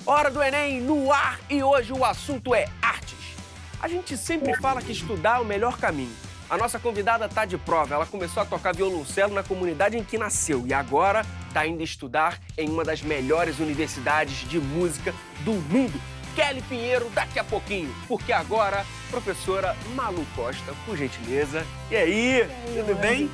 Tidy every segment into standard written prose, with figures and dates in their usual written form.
Hora do Enem no ar e hoje o assunto é artes. A gente sempre fala que estudar é o melhor caminho. A nossa convidada tá de prova, ela começou a tocar violoncelo na comunidade em que nasceu e agora tá indo estudar em uma das melhores universidades de música do mundo. Kelly Pinheiro daqui a pouquinho, porque agora, professora Malu Costa, por gentileza. E aí, tudo bem?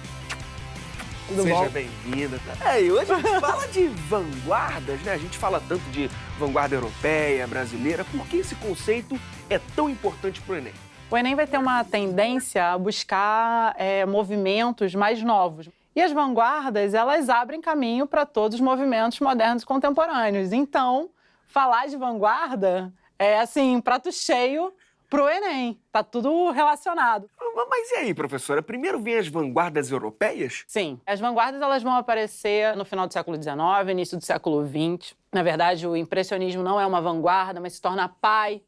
Tudo Seja bom? bem-vinda. E hoje a gente fala de vanguardas, né? A gente fala tanto de vanguarda europeia, brasileira. Por que esse conceito é tão importante para o Enem? O Enem vai ter uma tendência a buscar movimentos mais novos. E as vanguardas, elas abrem caminho para todos os movimentos modernos e contemporâneos. Então, falar de vanguarda é, assim, um prato cheio para o Enem. Tá tudo relacionado. Mas e aí, professora? Primeiro vem as vanguardas europeias? Sim, as vanguardas elas vão aparecer no final do século XIX, início do século XX. Na verdade, o impressionismo não é uma vanguarda, mas se torna pai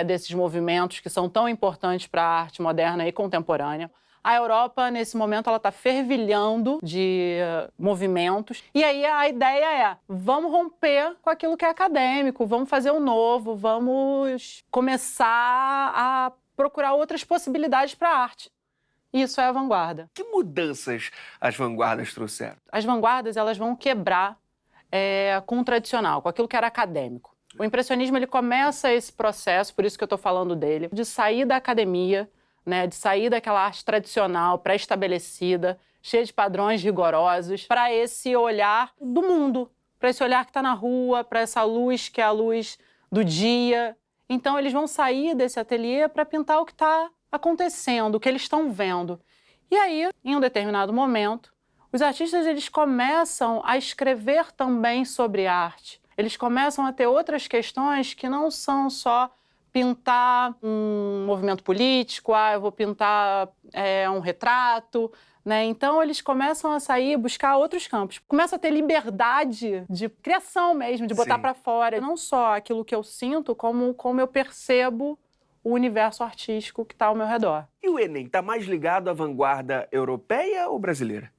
desses movimentos que são tão importantes para a arte moderna e contemporânea. A Europa, nesse momento, ela está fervilhando de movimentos. E aí a ideia é, vamos romper com aquilo que é acadêmico, vamos fazer o novo, vamos começar a procurar outras possibilidades para a arte. Isso é a vanguarda. Que mudanças as vanguardas trouxeram? As vanguardas elas vão quebrar com o tradicional, com aquilo que era acadêmico. O impressionismo ele começa esse processo, por isso que eu estou falando dele, de sair da academia, né, de sair daquela arte tradicional, pré-estabelecida, cheia de padrões rigorosos, para esse olhar do mundo, para esse olhar que está na rua, para essa luz que é a luz do dia. Então, eles vão sair desse ateliê para pintar o que está acontecendo, o que eles estão vendo. E aí, em um determinado momento, os artistas eles começam a escrever também sobre arte. Eles começam a ter outras questões que não são só pintar um movimento político, eu vou pintar um retrato, né? Então, eles começam a sair, buscar outros campos. Começam a ter liberdade de criação mesmo, de botar para fora. Não só aquilo que eu sinto, como eu percebo o universo artístico que está ao meu redor. E o Enem está mais ligado à vanguarda europeia ou brasileira?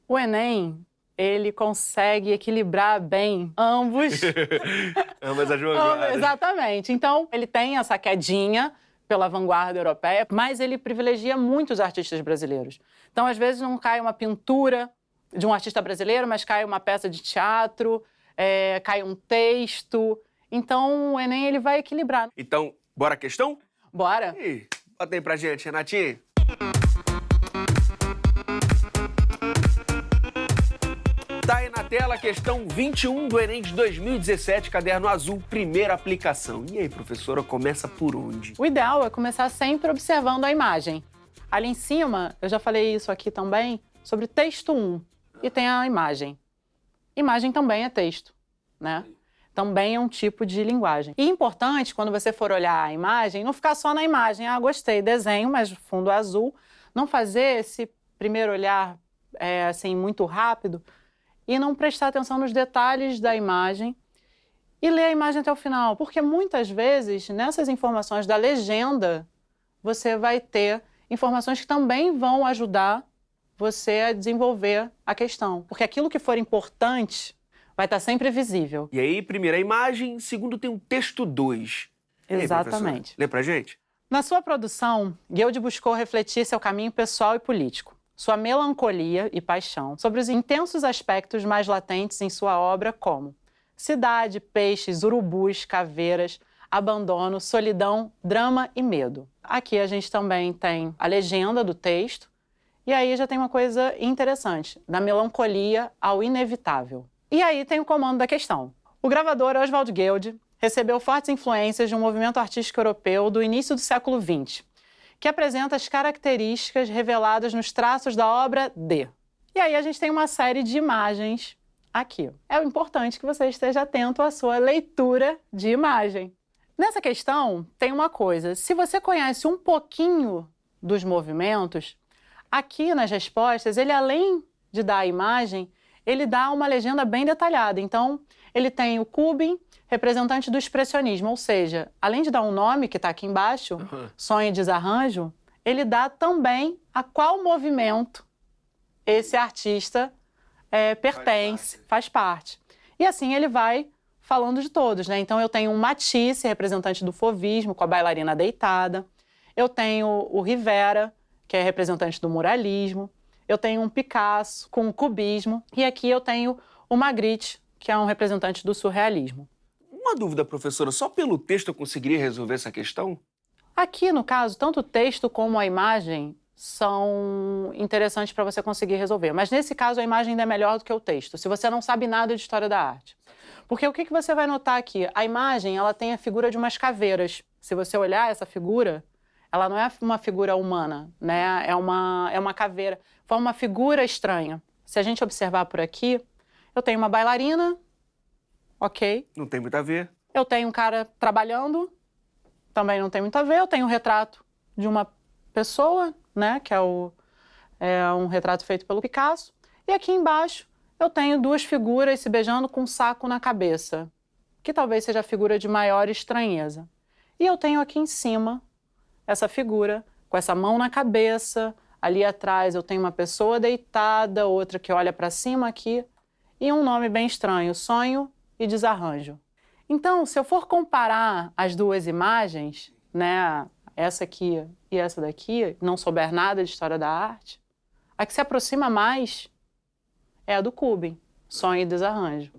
O Enem, ele consegue equilibrar bem ambos. Ambas as vanguardas. Exatamente. Então, ele tem essa quedinha pela vanguarda europeia, mas ele privilegia muito os artistas brasileiros. Então, às vezes, não cai uma pintura de um artista brasileiro, mas cai uma peça de teatro, cai um texto. Então, o Enem ele vai equilibrar. Então, bora a questão? Bora. Bota aí pra gente, Renatinho. Tá aí na tela a questão 21 do Enem de 2017, caderno azul, primeira aplicação. E aí, professora, começa por onde? O ideal é começar sempre observando a imagem. Ali em cima, eu já falei isso aqui também, sobre texto 1, e tem a imagem. Imagem também é texto, né? Também é um tipo de linguagem. E importante, quando você for olhar a imagem, não ficar só na imagem. Gostei, desenho, mas fundo azul. Não fazer esse primeiro olhar assim, muito rápido, e não prestar atenção nos detalhes da imagem e ler a imagem até o final. Porque muitas vezes, nessas informações da legenda, você vai ter informações que também vão ajudar você a desenvolver a questão. Porque aquilo que for importante vai estar sempre visível. E aí, primeira imagem, segundo tem um texto 2. Exatamente. Lê pra gente? Na sua produção, Guilde buscou refletir seu caminho pessoal e político, sua melancolia e paixão, sobre os intensos aspectos mais latentes em sua obra, como cidade, peixes, urubus, caveiras, abandono, solidão, drama e medo. Aqui a gente também tem a legenda do texto, e aí já tem uma coisa interessante, da melancolia ao inevitável. E aí tem o comando da questão. O gravador Oswald Guilde recebeu fortes influências de um movimento artístico europeu do início do século XX, que apresenta as características reveladas nos traços da obra D. E aí a gente tem uma série de imagens aqui. É importante que você esteja atento à sua leitura de imagem. Nessa questão, tem uma coisa. Se você conhece um pouquinho dos movimentos, Aqui nas respostas, ele além de dar a imagem, ele dá uma legenda bem detalhada. Então, ele tem o Kubin, representante do expressionismo, ou seja, além de dar um nome que está aqui embaixo, Sonho e Desarranjo, ele dá também a qual movimento esse artista pertence, faz parte. E assim ele vai falando de todos, né? Então eu tenho um Matisse, representante do fauvismo, com a bailarina deitada. Eu tenho o Rivera, que é representante do muralismo. Eu tenho um Picasso com o cubismo. E aqui eu tenho o Magritte, que é um representante do surrealismo. Uma dúvida, professora, só pelo texto eu conseguiria resolver essa questão? Aqui, no caso, tanto o texto como a imagem são interessantes para você conseguir resolver. Mas nesse caso, a imagem ainda é melhor do que o texto, se você não sabe nada de história da arte. Porque o que você vai notar aqui? A imagem, ela tem a figura de umas caveiras. Se você olhar essa figura, ela não é uma figura humana, né? É uma caveira. Foi uma figura estranha. Se a gente observar por aqui, eu tenho uma bailarina, ok. Não tem muito a ver. Eu tenho um cara trabalhando, também não tem muito a ver. Eu tenho um retrato de uma pessoa, né? Que é um retrato feito pelo Picasso. E aqui embaixo eu tenho duas figuras se beijando com um saco na cabeça, que talvez seja a figura de maior estranheza. E eu tenho aqui em cima essa figura com essa mão na cabeça. Ali atrás eu tenho uma pessoa deitada, outra que olha para cima aqui, e um nome bem estranho, Sonho e Desarranjo. Então, se eu for comparar as duas imagens, né, essa aqui e essa daqui, não souber nada de história da arte, a que se aproxima mais é a do Kubin, Sonho e Desarranjo.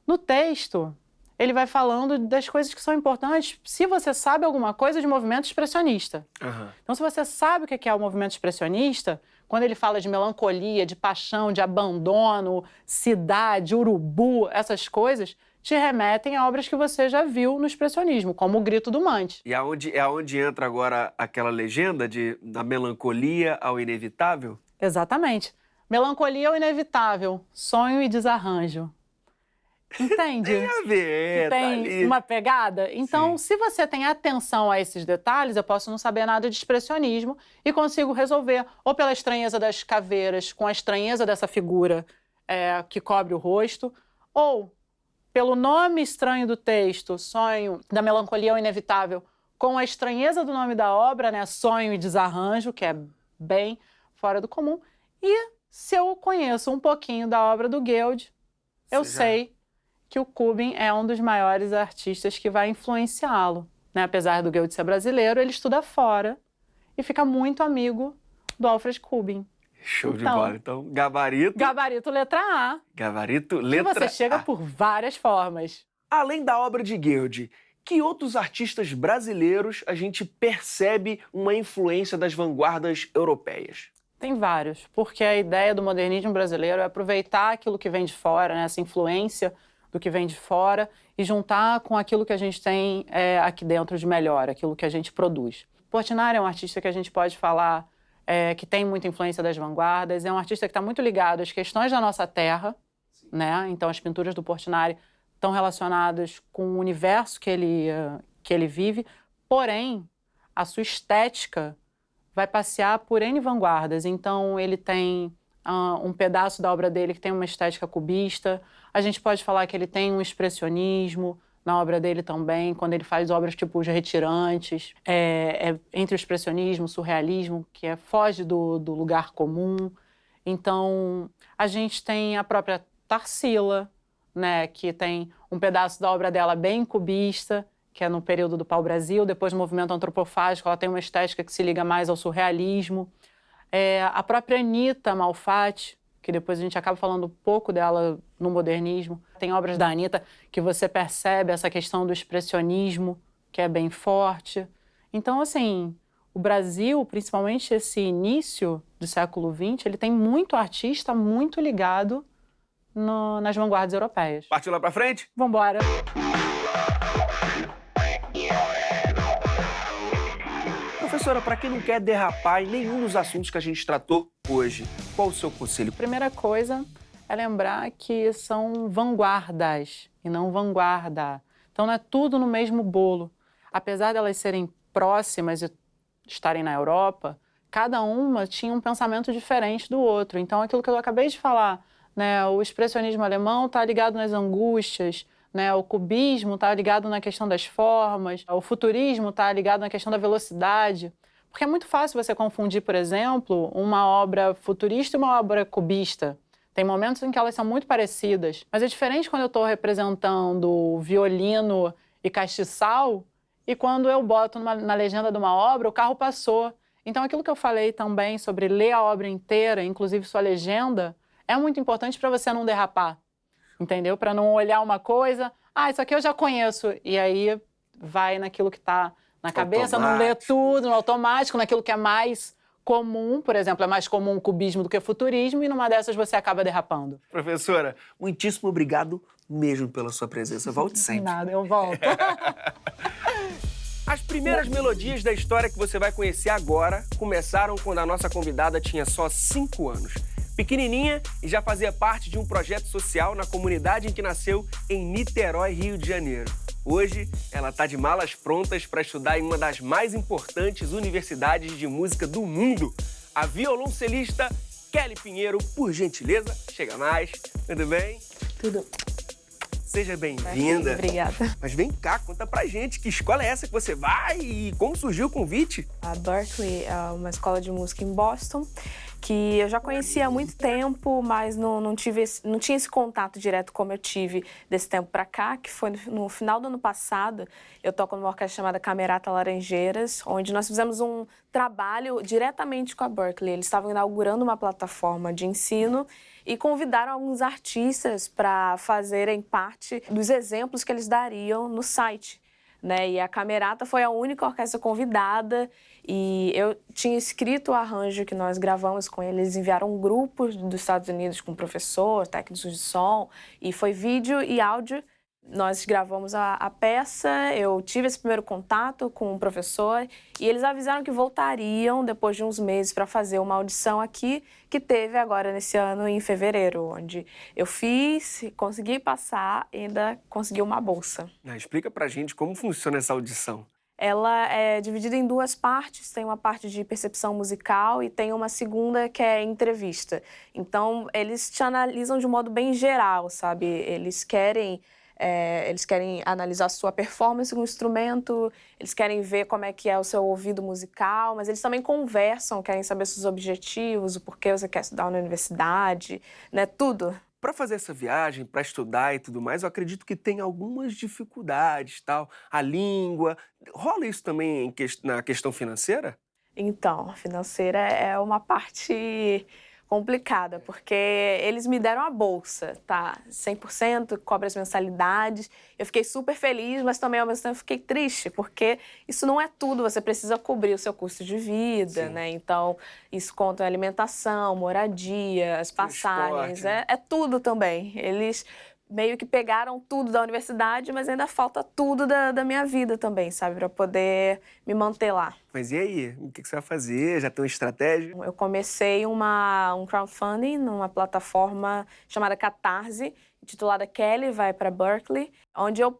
No texto, ele vai falando das coisas que são importantes se você sabe alguma coisa de movimento expressionista. Então, se você sabe o que é o movimento expressionista, quando ele fala de melancolia, de paixão, de abandono, cidade, urubu, essas coisas, te remetem a obras que você já viu no expressionismo, como O Grito do Mante. E aonde entra agora aquela legenda da melancolia ao inevitável? Exatamente. Melancolia ao inevitável, sonho e desarranjo. Entende? Tem a ver, que tem ali uma pegada? Então, Sim. se você tem atenção a esses detalhes, eu posso não saber nada de expressionismo e consigo resolver ou pela estranheza das caveiras, com a estranheza dessa figura que cobre o rosto, ou pelo nome estranho do texto, Sonho da Melancolia ao Inevitável, com a estranheza do nome da obra, né? Sonho e Desarranjo, que é bem fora do comum. E se eu conheço um pouquinho da obra do Guild, eu sei que o Kubin é um dos maiores artistas que vai influenciá-lo, né? Apesar do Guild ser brasileiro, ele estuda fora e fica muito amigo do Alfred Kubin. Show de bola. Então, gabarito... Gabarito letra A. Gabarito letra A. E você chega por várias formas. Além da obra de Guild, que outros artistas brasileiros a gente percebe uma influência das vanguardas europeias? Tem vários, porque a ideia do modernismo brasileiro é aproveitar aquilo que vem de fora, né? Essa influência do que vem de fora e juntar com aquilo que a gente tem aqui dentro de melhor, aquilo que a gente produz. Portinari é um artista que a gente pode falar que tem muita influência das vanguardas, é um artista que está muito ligado às questões da nossa terra, né? Então as pinturas do Portinari estão relacionadas com o universo que ele vive, porém a sua estética vai passear por N vanguardas. Então ele tem um pedaço da obra dele que tem uma estética cubista. A gente pode falar que ele tem um expressionismo na obra dele também, quando ele faz obras tipo Os Retirantes, entre o expressionismo, o surrealismo, que foge do lugar comum. Então, a gente tem a própria Tarsila, né, que tem um pedaço da obra dela bem cubista, que é no período do pau-brasil, depois do movimento antropofágico, ela tem uma estética que se liga mais ao surrealismo. A própria Anita Malfatti, que depois a gente acaba falando um pouco dela no modernismo. Tem obras da Anita que você percebe essa questão do expressionismo, que é bem forte. Então, assim, o Brasil, principalmente esse início do século XX, ele tem muito artista muito ligado nas vanguardas europeias. Partiu lá pra frente? Vambora! Professora, para quem não quer derrapar em nenhum dos assuntos que a gente tratou hoje, qual o seu conselho? Primeira coisa é lembrar que são vanguardas e não vanguarda. Então não é tudo no mesmo bolo. Apesar de elas serem próximas e estarem na Europa, cada uma tinha um pensamento diferente do outro. Então, aquilo que eu acabei de falar, né, o expressionismo alemão está ligado nas angústias, né, o cubismo está ligado na questão das formas, o futurismo está ligado na questão da velocidade. Porque é muito fácil você confundir, por exemplo, uma obra futurista e uma obra cubista. Tem momentos em que elas são muito parecidas, mas é diferente quando eu estou representando violino e castiçal e quando eu boto na legenda de uma obra, o carro passou. Então, aquilo que eu falei também sobre ler a obra inteira, inclusive sua legenda, é muito importante para você não derrapar, entendeu? Para não olhar uma coisa, isso aqui eu já conheço, e aí vai naquilo que está na cabeça, não lê tudo, no automático, naquilo que é mais comum. Por exemplo, é mais comum o cubismo do que o futurismo, e numa dessas você acaba derrapando. Professora, muitíssimo obrigado mesmo pela sua presença. Volte sempre. Nada, eu volto. As primeiras melodias da história que você vai conhecer agora começaram quando a nossa convidada tinha só 5 anos. Pequenininha e já fazia parte de um projeto social na comunidade em que nasceu, em Niterói, Rio de Janeiro. Hoje, ela está de malas prontas para estudar em uma das mais importantes universidades de música do mundo. A violoncelista Kelly Pinheiro, por gentileza, chega mais. Tudo bem? Tudo. Seja bem-vinda. Obrigada. Mas vem cá, conta pra gente, que escola é essa que você vai e como surgiu o convite? A Berklee é uma escola de música em Boston, que eu já conhecia há muito tempo, mas não tinha esse contato direto como eu tive desse tempo pra cá, que foi no final do ano passado. Eu toco numa orquestra chamada Camerata Laranjeiras, onde nós fizemos um trabalho diretamente com a Berklee. Eles estavam inaugurando uma plataforma de ensino e convidaram alguns artistas para fazerem parte dos exemplos que eles dariam no site, né? E a Camerata foi a única orquestra convidada, e eu tinha escrito o arranjo que nós gravamos com eles. Eles enviaram um grupo dos Estados Unidos com professor, técnicos de som, e foi vídeo e áudio. Nós gravamos a peça, eu tive esse primeiro contato com o professor e eles avisaram que voltariam depois de uns meses para fazer uma audição aqui, que teve agora nesse ano em fevereiro, onde eu fiz, consegui passar e ainda consegui uma bolsa. Explica pra gente como funciona essa audição. Ela é dividida em 2 partes, tem uma parte de percepção musical e tem uma segunda que é entrevista. Então, eles te analisam de um modo bem geral, sabe? Eles querem analisar a sua performance com o instrumento, eles querem ver como é que é o seu ouvido musical, mas eles também conversam, querem saber seus objetivos, o porquê você quer estudar na universidade, né? Tudo. Para fazer essa viagem, para estudar e tudo mais, eu acredito que tem algumas dificuldades, tal. A língua. Rola isso também na questão financeira? Então, a financeira é uma parte complicada, porque eles me deram a bolsa, tá? 100%, cobre as mensalidades. Eu fiquei super feliz, mas também ao mesmo tempo fiquei triste, porque isso não é tudo, você precisa cobrir o seu custo de vida, né? Então, isso conta a alimentação, moradia, as passagens, né? é tudo também. Eles meio que pegaram tudo da universidade, mas ainda falta tudo da minha vida também, sabe? Para poder me manter lá. Mas e aí? O que você vai fazer? Já tem uma estratégia? Eu comecei um crowdfunding numa plataforma chamada Catarse, intitulada Kelly Vai para Berklee, onde eu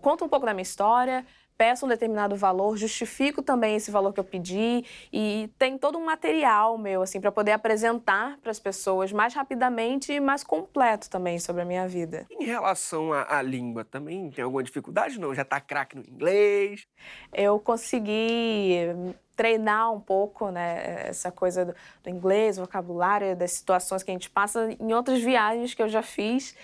conto um pouco da minha história, peço um determinado valor, justifico também esse valor que eu pedi e tem todo um material meu, assim, para poder apresentar para as pessoas mais rapidamente e mais completo também sobre a minha vida. Em relação à língua, também tem alguma dificuldade? Não? Já tá craque no inglês? Eu consegui treinar um pouco, né, essa coisa do inglês, vocabulário, das situações que a gente passa em outras viagens que eu já fiz.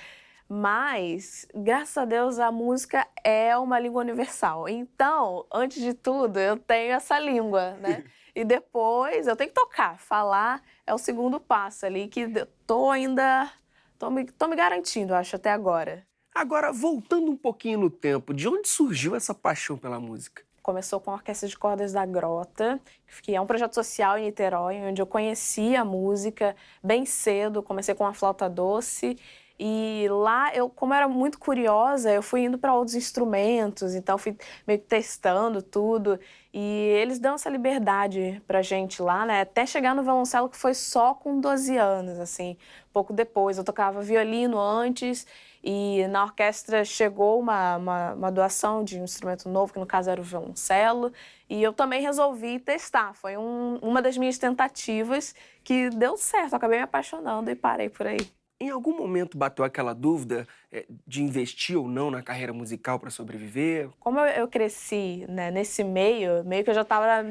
Mas, graças a Deus, a música é uma língua universal. Então, antes de tudo, eu tenho essa língua, né? E depois eu tenho que tocar. Falar é o segundo passo ali, que eu tô me garantindo, acho, até agora. Agora, voltando um pouquinho no tempo, de onde surgiu essa paixão pela música? Começou com a Orquestra de Cordas da Grota, que é um projeto social em Niterói, onde eu conheci a música bem cedo. Comecei com a flauta doce E lá, como eu era muito curiosa, eu fui indo para outros instrumentos, então fui meio que testando tudo. E eles dão essa liberdade pra gente lá, né? Até chegar no violoncelo, que foi só com 12 anos, assim, pouco depois. Eu tocava violino antes e na orquestra chegou uma doação de um instrumento novo, que no caso era o violoncelo. E eu também resolvi testar. Foi uma das minhas tentativas que deu certo. Eu acabei me apaixonando e parei por aí. Em algum momento bateu aquela dúvida de investir ou não na carreira musical para sobreviver? Como eu cresci, né, nesse meio que eu já estava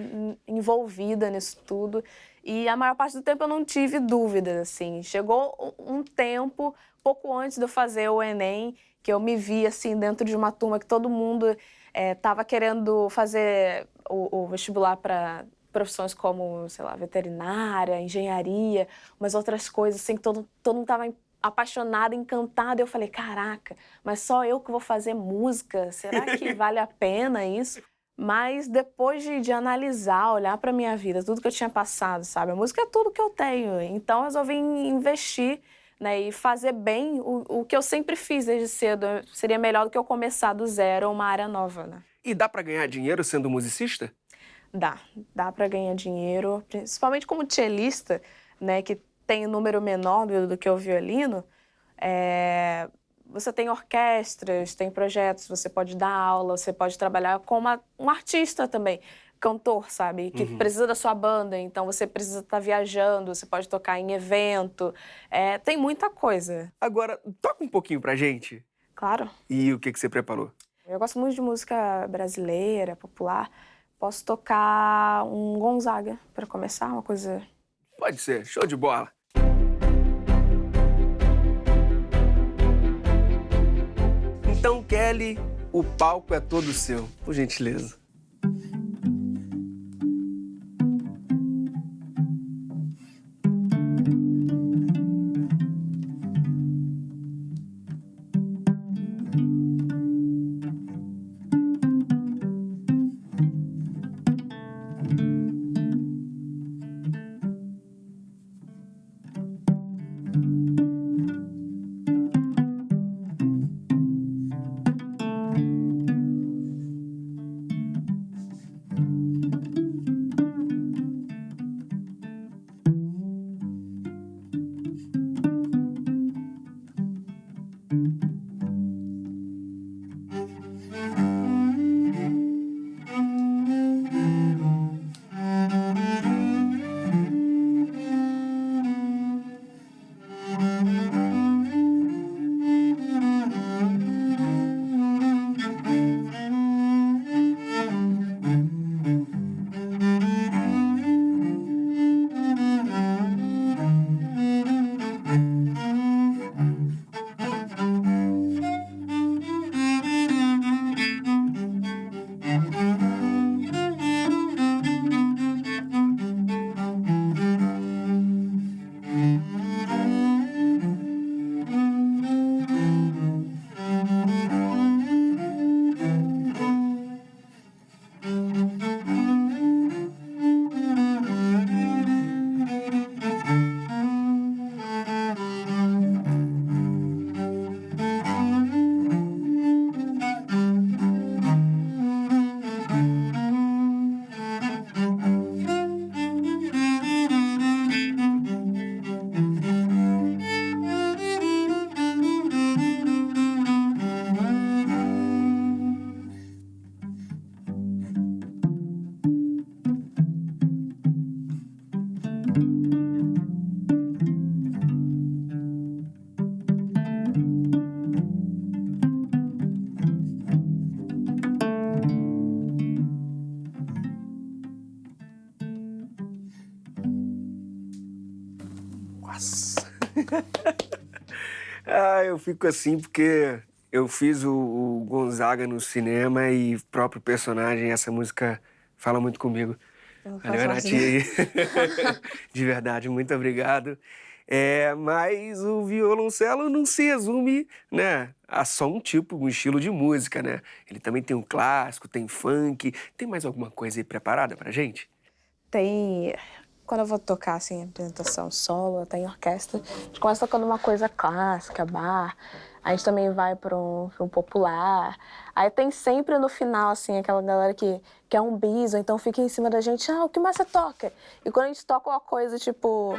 envolvida nisso tudo, e a maior parte do tempo eu não tive dúvidas, assim. Chegou um tempo, pouco antes de eu fazer o Enem, que eu me vi, assim, dentro de uma turma que todo mundo estava querendo fazer o vestibular para profissões como, sei lá, veterinária, engenharia, umas outras coisas, assim, que todo mundo estava apaixonada, encantada. Eu falei, caraca, mas só eu que vou fazer música? Será que vale a pena isso? Mas depois de analisar, olhar para minha vida, tudo que eu tinha passado, sabe? A música é tudo que eu tenho. Então eu resolvi investir, né, e fazer bem o que eu sempre fiz desde cedo. Seria melhor do que eu começar do zero uma área nova, né? E dá para ganhar dinheiro sendo musicista? Dá para ganhar dinheiro, principalmente como cellista, né, que tem um número menor do que o violino. Você tem orquestras, tem projetos, você pode dar aula, você pode trabalhar como um artista também, cantor, sabe? Que precisa da sua banda, então você precisa estar viajando, você pode tocar em evento, tem muita coisa. Agora, toca um pouquinho pra gente. Claro. E o que você preparou? Eu gosto muito de música brasileira, popular. Posso tocar um Gonzaga, para começar, uma coisa... Pode ser, show de bola. Então, Kelly, o palco é todo seu, por gentileza. Nossa! Eu fico assim porque eu fiz o Gonzaga no cinema e o próprio personagem, essa música fala muito comigo. Valeu, Nath. De verdade, muito obrigado. Mas o violoncelo não se resume, né, a só um tipo, um estilo de música, né? Ele também tem um clássico, tem funk. Tem mais alguma coisa aí preparada pra gente? Tem quando eu vou tocar, assim, apresentação solo, até em orquestra, a gente começa tocando uma coisa clássica, bar, a gente também vai para um popular. Aí tem sempre no final, assim, aquela galera que quer um bis, ou então fica em cima da gente, o que mais você toca? E quando a gente toca uma coisa, tipo...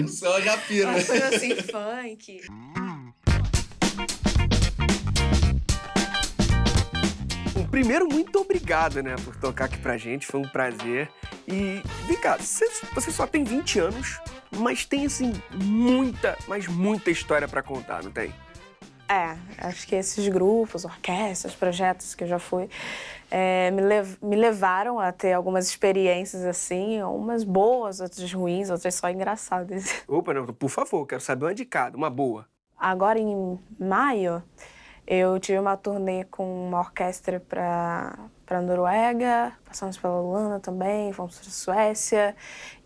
Só já pira. Uma coisa assim, funk. Primeiro, muito obrigado, né, por tocar aqui pra gente, foi um prazer. E, vem cá, você só tem 20 anos, mas tem, assim, muita, mas muita história pra contar, não tem? Acho que esses grupos, orquestras, projetos que eu já fui, me levaram a ter algumas experiências assim, umas boas, outras ruins, outras só engraçadas. Opa, não, por favor, quero saber uma de cada, uma boa. Agora, em maio, eu tive uma turnê com uma orquestra para Noruega, passamos pela Holanda também, fomos para a Suécia,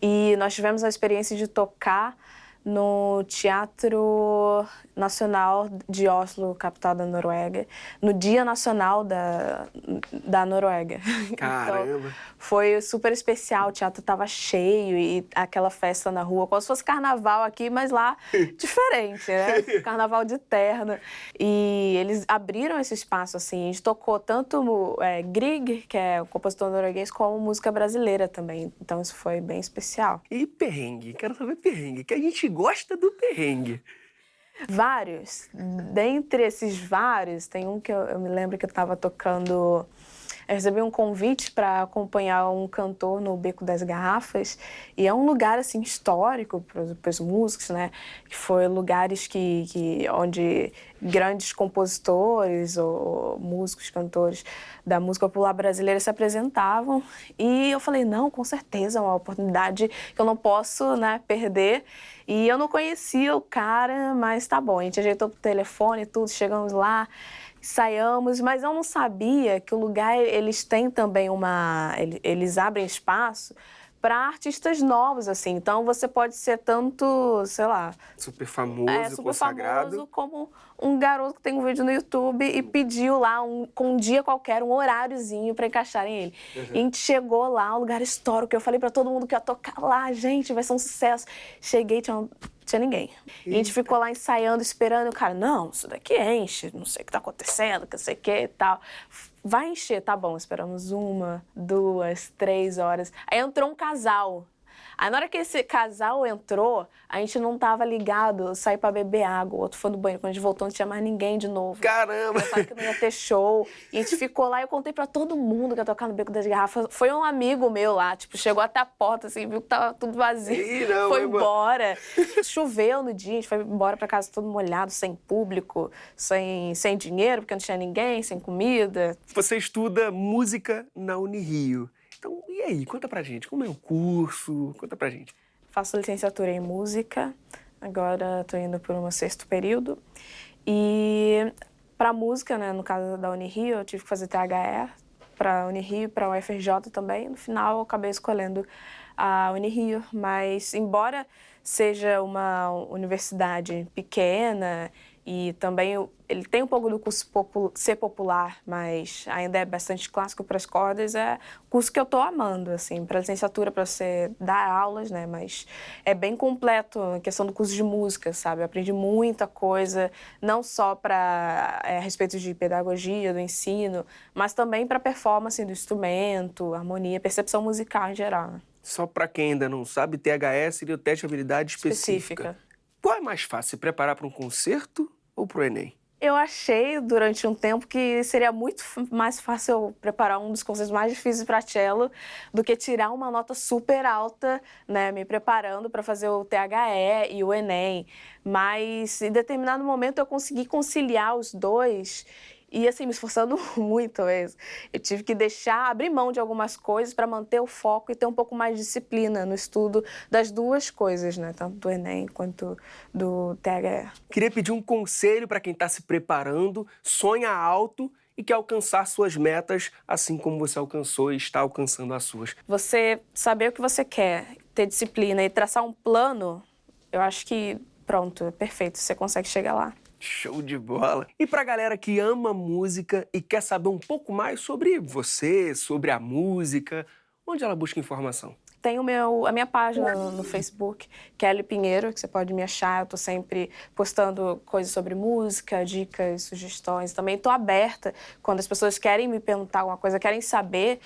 e nós tivemos a experiência de tocar no Teatro Nacional de Oslo, capital da Noruega, no Dia Nacional da Noruega. Caramba! Então, foi super especial, o teatro estava cheio e aquela festa na rua, como se fosse carnaval aqui, mas lá diferente, né? Carnaval de terno. E eles abriram esse espaço, assim, a gente tocou tanto Grieg, que é o compositor norueguês, como música brasileira também. Então isso foi bem especial. E perrengue? Quero saber perrengue, que a gente gosta do perrengue. Vários. Dentre esses vários, tem um que eu me lembro que eu estava tocando... Eu recebi um convite para acompanhar um cantor no Beco das Garrafas, e é um lugar assim histórico para os músicos, né? Que foi lugares onde grandes compositores ou músicos, cantores da música popular brasileira se apresentavam. E eu falei, não, com certeza, é uma oportunidade que eu não posso, né, perder. E eu não conhecia o cara, mas tá bom, a gente ajeitou o telefone e tudo, chegamos lá, ensaiamos, mas eu não sabia que o lugar, eles têm também eles abrem espaço para artistas novos, assim. Então, você pode ser tanto, sei lá... Super famoso, super consagrado. famoso, como um garoto que tem um vídeo no YouTube e pediu lá, com um dia qualquer, um horáriozinho para encaixarem ele. Uhum. E a gente chegou lá, um lugar histórico. Eu falei para todo mundo que ia tocar lá, gente, vai ser um sucesso. Cheguei, tinha ninguém. E a gente ficou lá ensaiando, esperando. E o cara, não, isso daqui enche, não sei o que tá acontecendo, que não sei o que e tal. Vai encher, tá bom. Esperamos 1, 2, 3 horas. Aí entrou um casal. Aí na hora que esse casal entrou, a gente não tava ligado, saí pra beber água, o outro foi no banheiro. Quando a gente voltou, não tinha mais ninguém de novo. Caramba! Eu falei que não ia ter show. E a gente ficou lá e eu contei pra todo mundo que ia tocar no Beco das Garrafas. Foi um amigo meu lá, tipo, chegou até a porta, assim, viu que tava tudo vazio. Ih, não, foi embora. Choveu no dia, a gente foi embora pra casa todo molhado, sem público, sem dinheiro, porque não tinha ninguém, sem comida. Você estuda música na Unirio. Então, e aí? Conta pra gente, como é o curso? Conta pra gente. Faço licenciatura em música, agora estou indo por um 6º período. E para música, né, no caso da Unirio, eu tive que fazer THE para a Unirio e para a UFRJ também. No final, eu acabei escolhendo a Unirio, mas embora seja uma universidade pequena e também ele tem um pouco do curso ser popular, mas ainda é bastante clássico para as cordas, é um curso que eu estou amando, assim, para licenciatura, para você dar aulas, né, mas é bem completo a questão do curso de música, sabe? Eu aprendi muita coisa, não só a respeito de pedagogia, do ensino, mas também para performance do instrumento, harmonia, percepção musical em geral. Né? Só para quem ainda não sabe, THE seria o teste de habilidade específica. Qual é mais fácil, se preparar para um concerto ou para o Enem? Eu achei, durante um tempo, que seria muito mais fácil eu preparar um dos concertos mais difíceis para cello do que tirar uma nota super alta, né, me preparando para fazer o THE e o Enem. Mas, em determinado momento, eu consegui conciliar os dois e, assim, me esforçando muito mesmo. Eu tive que abrir mão de algumas coisas para manter o foco e ter um pouco mais de disciplina no estudo das duas coisas, né? Tanto do Enem quanto do THE. Queria pedir um conselho para quem está se preparando, sonha alto e quer alcançar suas metas, assim como você alcançou e está alcançando as suas. Você saber o que você quer, ter disciplina e traçar um plano, eu acho que, pronto, é perfeito, você consegue chegar lá. Show de bola! E pra galera que ama música e quer saber um pouco mais sobre você, sobre a música, onde ela busca informação? Tem a minha página no Facebook, Kelly Pinheiro, que você pode me achar. Eu tô sempre postando coisas sobre música, dicas, sugestões. Também tô aberta quando as pessoas querem me perguntar alguma coisa, querem saber,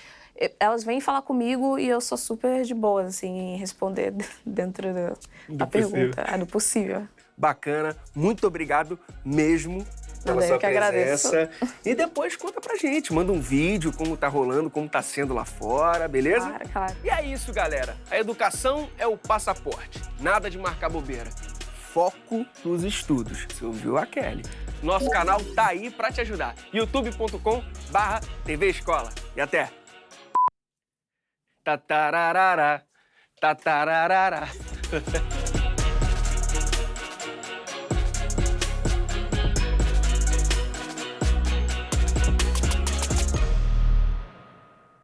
elas vêm falar comigo e eu sou super de boa, assim, em responder dentro da pergunta. É do possível. Bacana, muito obrigado mesmo pela sua presença. E depois conta pra gente, manda um vídeo, como tá rolando, como tá sendo lá fora, beleza? Claro, claro. E é isso, galera. A educação é o passaporte. Nada de marcar bobeira. Foco nos estudos. Você ouviu a Kelly? Nosso canal tá aí pra te ajudar. youtube.com/TV Escola. E até! Tatararara, tatararara.